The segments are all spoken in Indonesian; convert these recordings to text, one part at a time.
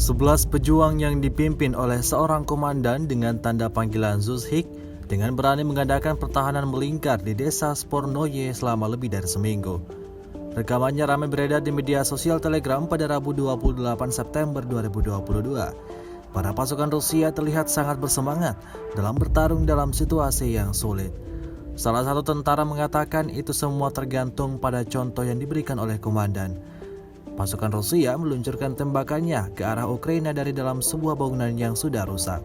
11 pejuang yang dipimpin oleh seorang komandan dengan tanda panggilan Zushik dengan berani mengadakan pertahanan melingkar di desa Spornoye selama lebih dari seminggu. Rekamannya ramai beredar di media sosial Telegram pada Rabu 28 September 2022. Para pasukan Rusia terlihat sangat bersemangat dalam bertarung dalam situasi yang sulit. Salah satu tentara mengatakan itu semua tergantung pada contoh yang diberikan oleh komandan. Pasukan Rusia meluncurkan tembakannya ke arah Ukraina dari dalam sebuah bangunan yang sudah rusak.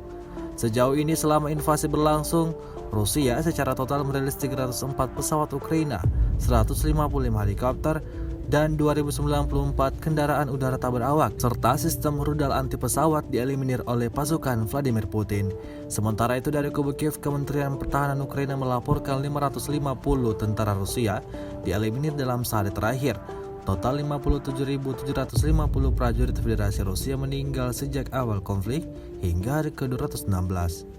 Sejauh ini selama invasi berlangsung, Rusia secara total merilis 304 pesawat Ukraina, 155 helikopter, dan 2094 kendaraan udara tak berawak, serta sistem rudal anti pesawat dieliminir oleh pasukan Vladimir Putin. Sementara itu dari kubu Kiev, Kementerian Pertahanan Ukraina melaporkan 550 tentara Rusia dieliminir dalam sehari terakhir. Total 57.750 prajurit Federasi Rusia meninggal sejak awal konflik hingga hari ke-216.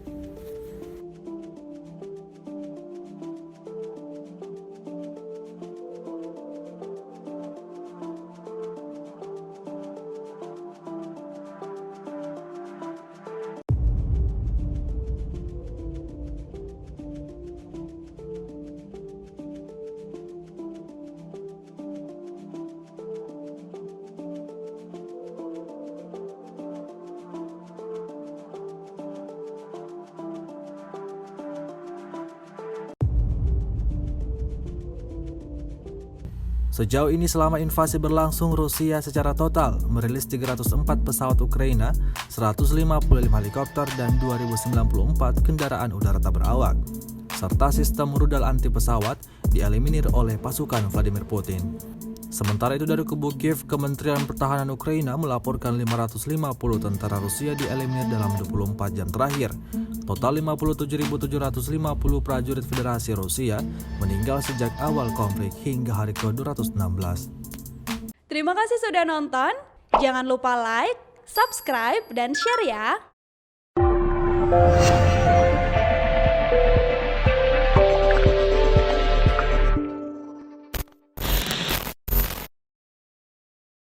Sejauh ini selama invasi berlangsung, Rusia secara total merilis 304 pesawat Ukraina, 155 helikopter, dan 2094 kendaraan udara tak berawak, serta sistem rudal anti pesawat dieliminir oleh pasukan Vladimir Putin. Sementara itu dari kubu Kiev, Kementerian Pertahanan Ukraina melaporkan 550 tentara Rusia dieliminir dalam 24 jam terakhir. Total 57.750 prajurit Federasi Rusia meninggal sejak awal konflik hingga hari ke-216. Terima kasih sudah nonton. Jangan lupa like, subscribe, dan share ya.